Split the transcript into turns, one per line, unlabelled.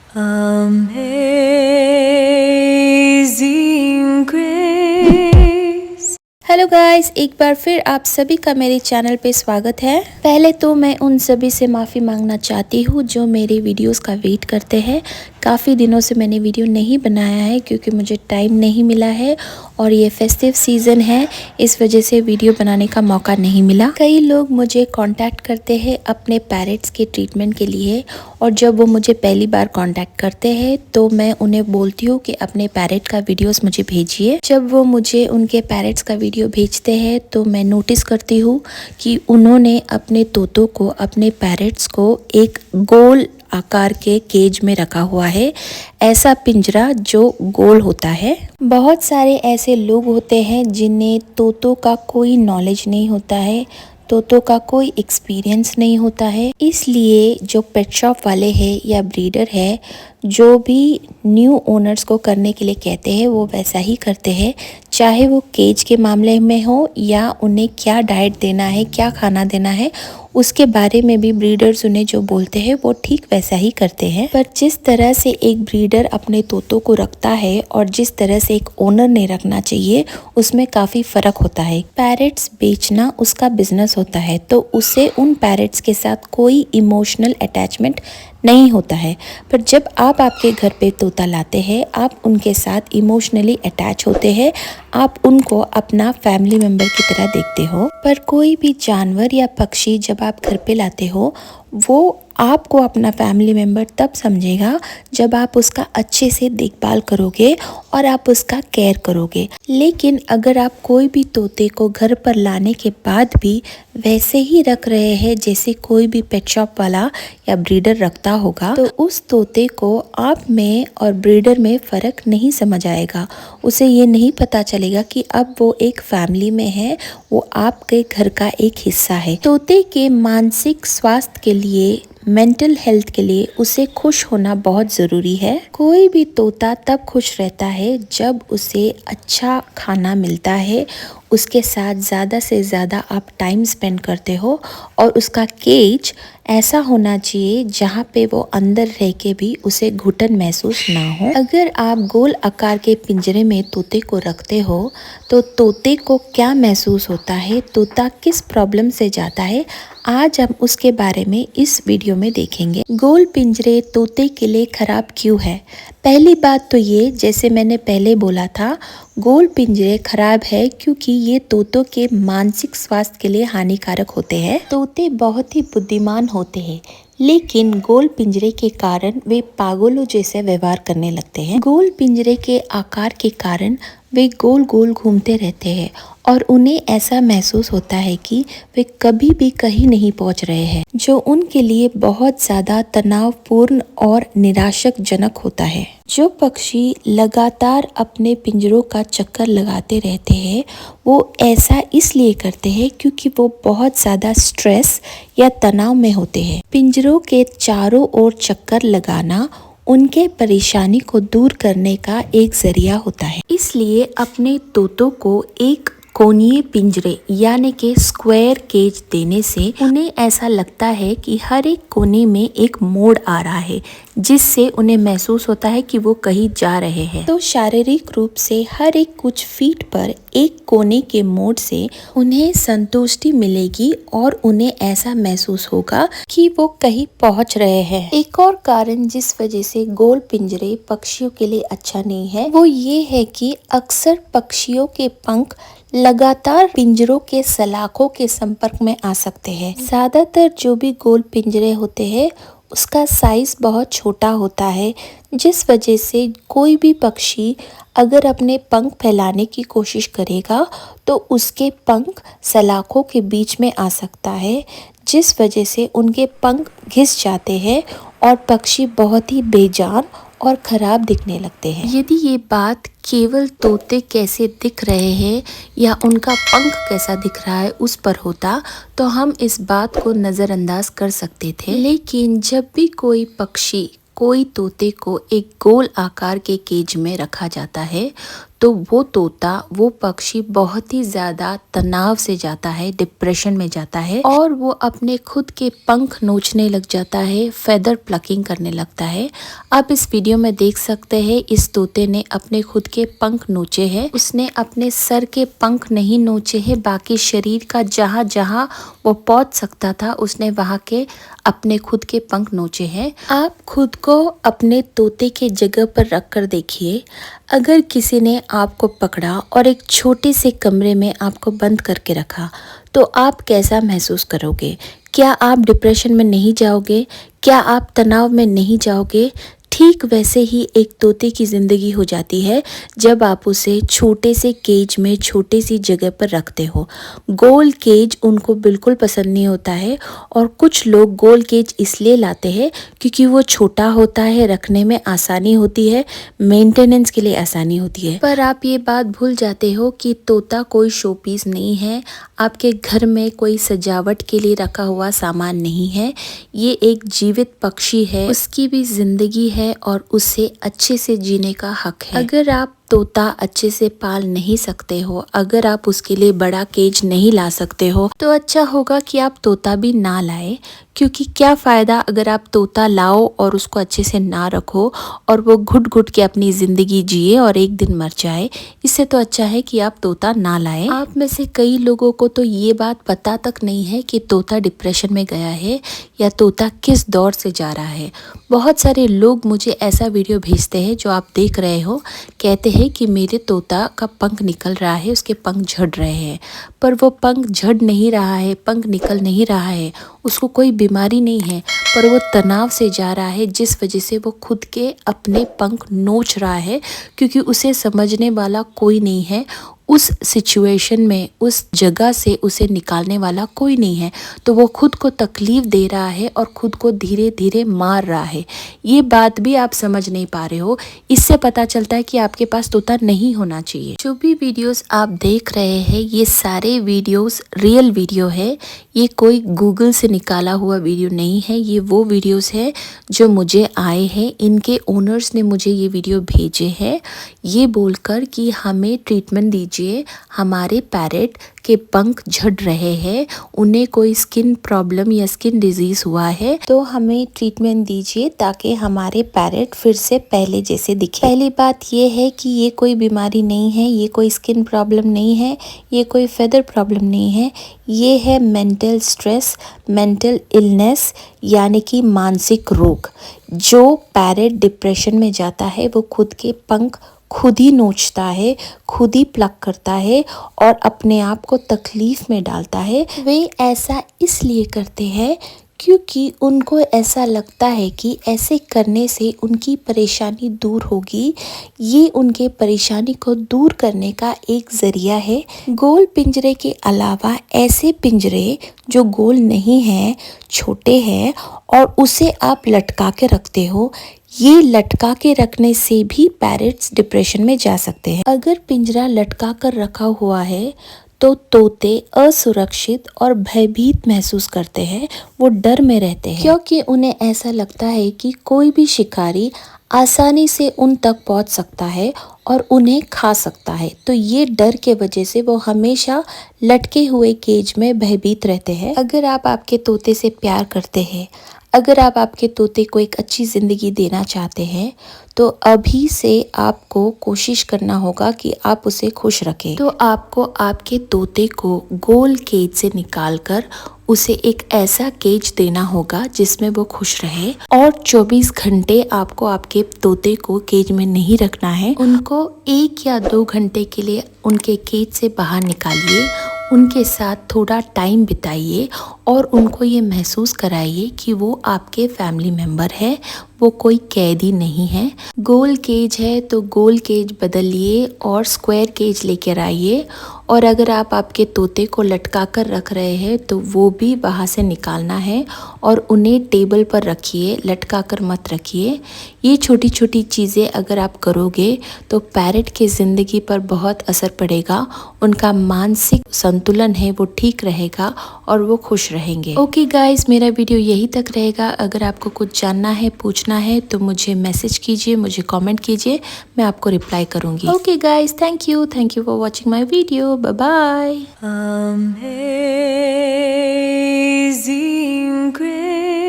Amazing Grace। Hello guys, एक बार फिर आप सभी का मेरे चैनल पे स्वागत है। पहले तो मैं उन सभी से माफ़ी मांगना चाहती हूँ जो मेरे वीडियोस का वेट करते हैं। काफ़ी दिनों से मैंने वीडियो नहीं बनाया है क्योंकि मुझे टाइम नहीं मिला है और ये फेस्टिव सीज़न है, इस वजह से वीडियो बनाने का मौका नहीं मिला। कई लोग मुझे कांटेक्ट करते हैं अपने पैरेट्स के ट्रीटमेंट के लिए, और जब वो मुझे पहली बार कांटेक्ट करते हैं तो मैं उन्हें बोलती हूँ कि अपने पैरेट का वीडियोस मुझे भेजिए। जब वो मुझे उनके पैरेट्स का वीडियो भेजते हैं तो मैं नोटिस करती हूँ कि उन्होंने अपने तोतों को, अपने पैरेट्स को एक गोल आकार के केज में रखा हुआ है, ऐसा पिंजरा जो गोल होता है। बहुत सारे ऐसे लोग होते हैं जिन्हें तोतों का कोई नॉलेज नहीं होता है, तोतों का कोई एक्सपीरियंस नहीं होता है, इसलिए जो पेट शॉप वाले हैं या ब्रीडर है जो भी न्यू ओनर्स को करने के लिए कहते हैं वो वैसा ही करते हैं, चाहे वो केज के मामले में हो या उन्हें क्या डाइट देना है, क्या खाना देना है, उसके बारे में भी ब्रीडर्स उन्हें जो बोलते हैं वो ठीक वैसा ही करते हैं। पर जिस तरह से एक ब्रीडर अपने तोतों को रखता है और जिस तरह से एक ओनर ने रखना चाहिए उसमें काफ़ी फ़र्क होता है। पैरेट्स बेचना उसका बिजनेस होता है तो उसे उन पैरेट्स के साथ कोई इमोशनल अटैचमेंट नहीं होता है, पर जब आप आपके घर पे तोता लाते हैं आप उनके साथ इमोशनली अटैच होते हैं, आप उनको अपना फैमिली मेम्बर की तरह देखते हो। पर कोई भी जानवर या पक्षी जब आप घर पे लाते हो वो आपको अपना फैमिली मेम्बर तब समझेगा जब आप उसका अच्छे से देखभाल करोगे और आप उसका केयर करोगे। लेकिन अगर आप कोई भी तोते को घर पर लाने के बाद भी वैसे ही रख रहे हैं जैसे कोई भी पेट शॉप वाला या ब्रीडर रखता होगा, तो उस तोते को आप में और ब्रीडर में फ़र्क नहीं समझ आएगा। उसे ये नहीं पता चलेगा कि अब वो एक फैमिली में है, वो आपके घर का एक हिस्सा है। तोते के मानसिक स्वास्थ्य के लिए, मेंटल हेल्थ के लिए उसे खुश होना बहुत ज़रूरी है। कोई भी तोता तब खुश रहता है जब उसे अच्छा खाना मिलता है, उसके साथ ज़्यादा से ज़्यादा आप टाइम स्पेंड करते हो और उसका केज ऐसा होना चाहिए जहाँ पे वो अंदर रह के भी उसे घुटन महसूस ना हो। अगर आप गोल आकार के पिंजरे में तोते को रखते हो तो तोते को क्या महसूस होता है, तोता किस प्रॉब्लम से जाता है, आज हम उसके बारे में इस वीडियो में देखेंगे। गोल पिंजरे तोते के लिए खराब क्यों है? पहली बात तो ये, जैसे मैंने पहले बोला था, गोल पिंजरे खराब है क्योंकि ये तोतों के मानसिक स्वास्थ्य के लिए हानिकारक होते हैं। तोते बहुत ही बुद्धिमान होते हैं लेकिन गोल पिंजरे के कारण वे पागलों जैसे व्यवहार करने लगते हैं। गोल पिंजरे के आकार के कारण वे गोल गोल घूमते रहते हैं और उन्हें ऐसा महसूस होता है कि वे कभी भी कहीं नहीं पहुंच रहे हैं, जो उनके लिए बहुत ज़्यादा तनावपूर्ण और निराशकजनक होता है। जो पक्षी लगातार अपने पिंजरों का चक्कर लगाते रहते हैं वो ऐसा इसलिए करते हैं क्योंकि वो बहुत ज़्यादा स्ट्रेस या तनाव में होते हैं। पिंजरों के चारों ओर चक्कर लगाना उनके परेशानी को दूर करने का एक जरिया होता है। इसलिए अपने तोतों को एक कोणीय पिंजरे यानी कि स्क्वायर केज देने से उन्हें ऐसा लगता है कि हर एक कोने में एक मोड़ आ रहा है, जिससे उन्हें महसूस होता है कि वो कहीं जा रहे हैं। तो शारीरिक रूप से हर एक कुछ फीट पर एक कोने के मोड़ से उन्हें संतुष्टि मिलेगी और उन्हें ऐसा महसूस होगा कि वो कहीं पहुंच रहे हैं। एक और कारण जिस वजह से गोल पिंजरे पक्षियों के लिए अच्छा नहीं है वो ये है कि अक्सर पक्षियों के पंख लगातार पिंजरों के सलाखों के संपर्क में आ सकते हैं। ज्यादातर जो भी गोल पिंजरे होते हैं उसका साइज बहुत छोटा होता है, जिस वजह से कोई भी पक्षी अगर अपने पंख फैलाने की कोशिश करेगा तो उसके पंख सलाखों के बीच में आ सकता है, जिस वजह से उनके पंख घिस जाते हैं और पक्षी बहुत ही बेजान और ख़राब दिखने लगते हैं। यदि ये बात केवल तोते कैसे दिख रहे हैं या उनका पंख कैसा दिख रहा है उस पर होता तो हम इस बात को नज़रअंदाज कर सकते थे, लेकिन जब भी कोई पक्षी, कोई तोते को एक गोल आकार के केज में रखा जाता है तो वो तोता, वो पक्षी बहुत ही ज़्यादा तनाव से जाता है, डिप्रेशन में जाता है और वो अपने खुद के पंख नोचने लग जाता है, फेदर प्लकिंग करने लगता है। आप इस वीडियो में देख सकते हैं इस तोते ने अपने खुद के पंख नोचे हैं। उसने अपने सर के पंख नहीं नोचे हैं, बाकी शरीर का जहाँ जहाँ वो पहुंच सकता था उसने वहाँ के अपने खुद के पंख नोचे हैं। आप खुद को अपने तोते के जगह पर रख कर देखिए। अगर किसी ने आपको पकड़ा और एक छोटे से कमरे में आपको बंद करके रखा तो आप कैसा महसूस करोगे? क्या आप डिप्रेशन में नहीं जाओगे? क्या आप तनाव में नहीं जाओगे? ठीक वैसे ही एक तोते की ज़िंदगी हो जाती है जब आप उसे छोटे से केज में, छोटे सी जगह पर रखते हो। गोल केज उनको बिल्कुल पसंद नहीं होता है और कुछ लोग गोल केज इसलिए लाते हैं क्योंकि वो छोटा होता है, रखने में आसानी होती है, मेंटेनेंस के लिए आसानी होती है। पर आप ये बात भूल जाते हो कि तोता कोई शो पीस नहीं है, आपके घर में कोई सजावट के लिए रखा हुआ सामान नहीं है। ये एक जीवित पक्षी है, उसकी भी ज़िंदगी है और उसे अच्छे से जीने का हक है। अगर आप तोता अच्छे से पाल नहीं सकते हो, अगर आप उसके लिए बड़ा केज नहीं ला सकते हो, तो अच्छा होगा कि आप तोता भी ना लाए। क्योंकि क्या फ़ायदा अगर आप तोता लाओ और उसको अच्छे से ना रखो और वो घुट घुट के अपनी ज़िंदगी जिए और एक दिन मर जाए। इससे तो अच्छा है कि आप तोता ना लाएं। आप में से कई लोगों को तो ये बात पता तक नहीं है कि तोता डिप्रेशन में गया है या तोता किस दौर से जा रहा है। बहुत सारे लोग मुझे ऐसा वीडियो भेजते हैं जो आप देख रहे हो, कहते हैं कि मेरे तोता का पंख निकल रहा है, उसके पंख झड़ रहे हैं। पर वो पंख झड़ नहीं रहा है, पंख निकल नहीं रहा है, उसको कोई बीमारी नहीं है, पर वो तनाव से जा रहा है जिस वजह से वो खुद के अपने पंख नोच रहा है क्योंकि उसे समझने वाला कोई नहीं है। उस सिचुएशन में, उस जगह से उसे निकालने वाला कोई नहीं है, तो वो खुद को तकलीफ़ दे रहा है और खुद को धीरे धीरे मार रहा है। ये बात भी आप समझ नहीं पा रहे हो। इससे पता चलता है कि आपके पास तोता नहीं होना चाहिए। जो भी वीडियोस आप देख रहे हैं ये सारे वीडियोस रियल वीडियो है, ये कोई गूगल से निकाला हुआ वीडियो नहीं है। ये वो वीडियोस है जो मुझे आए हैं, इनके ओनर्स ने मुझे ये वीडियो भेजे हैं ये बोलकर कि हमें ट्रीटमेंट दीजिए, हमारे पैरेट के पंख झड़ रहे हैं, उन्हें कोई स्किन प्रॉब्लम या स्किन डिजीज हुआ है, तो हमें ट्रीटमेंट दीजिए ताकि हमारे पैरेट फिर से पहले जैसे दिखे। पहली बात ये है कि ये कोई बीमारी नहीं है, ये कोई स्किन प्रॉब्लम नहीं है, ये कोई फेदर प्रॉब्लम नहीं है, ये है मेंटल स्ट्रेस, मेंटल इलनेस यानी कि मानसिक रोग। जो पैरेट डिप्रेशन में जाता है वो खुद के पंख खुद ही नोचता है, खुद ही प्लक करता है और अपने आप को तकलीफ में डालता है। वे ऐसा इसलिए करते हैं क्योंकि उनको ऐसा लगता है कि ऐसे करने से उनकी परेशानी दूर होगी। ये उनके परेशानी को दूर करने का एक ज़रिया है। गोल पिंजरे के अलावा ऐसे पिंजरे जो गोल नहीं हैं, छोटे हैं और उसे आप लटका के रखते हो, ये लटका के रखने से भी पैरेट्स डिप्रेशन में जा सकते हैं। अगर पिंजरा लटका कर रखा हुआ है तो तोते असुरक्षित और भयभीत महसूस करते हैं, वो डर में रहते हैं क्योंकि उन्हें ऐसा लगता है कि कोई भी शिकारी आसानी से उन तक पहुंच सकता है और उन्हें खा सकता है। तो ये डर के वजह से वो हमेशा लटके हुए केज में भयभीत रहते हैं। अगर आप आपके तोते से प्यार करते हैं, अगर आप आपके तोते को एक अच्छी ज़िंदगी देना चाहते हैं तो अभी से आपको कोशिश करना होगा कि आप उसे खुश रखें। तो आपको आपके तोते को गोल केज से निकालकर उसे एक ऐसा केज देना होगा जिसमें वो खुश रहे और 24 घंटे आपको आपके तोते को केज में नहीं रखना है। उनको 1 या 2 घंटे के लिए उनके केज से बाहर निकालिए, उनके साथ थोड़ा टाइम बिताइए और उनको ये महसूस कराइए कि वो आपके फैमिली मेम्बर है, वो कोई कैदी नहीं है। गोल केज है तो गोल केज बदलिए और स्क्वायर केज लेकर आइए। और अगर आप आपके तोते को लटका कर रख रहे हैं तो वो भी वहाँ से निकालना है और उन्हें टेबल पर रखिए, लटका कर मत रखिए। ये छोटी छोटी चीज़ें अगर आप करोगे तो पैरेट की ज़िंदगी पर बहुत असर पड़ेगा, उनका मानसिक संतुलन है वो ठीक रहेगा और वो खुश रहेगा। रहेंगे। ओके गाइस, मेरा वीडियो यही तक रहेगा। अगर आपको कुछ जानना है, पूछना है तो मुझे मैसेज कीजिए, मुझे कमेंट कीजिए, मैं आपको रिप्लाई करूंगी। Okay guys, thank you for watching my video. Bye bye. Amazing grace.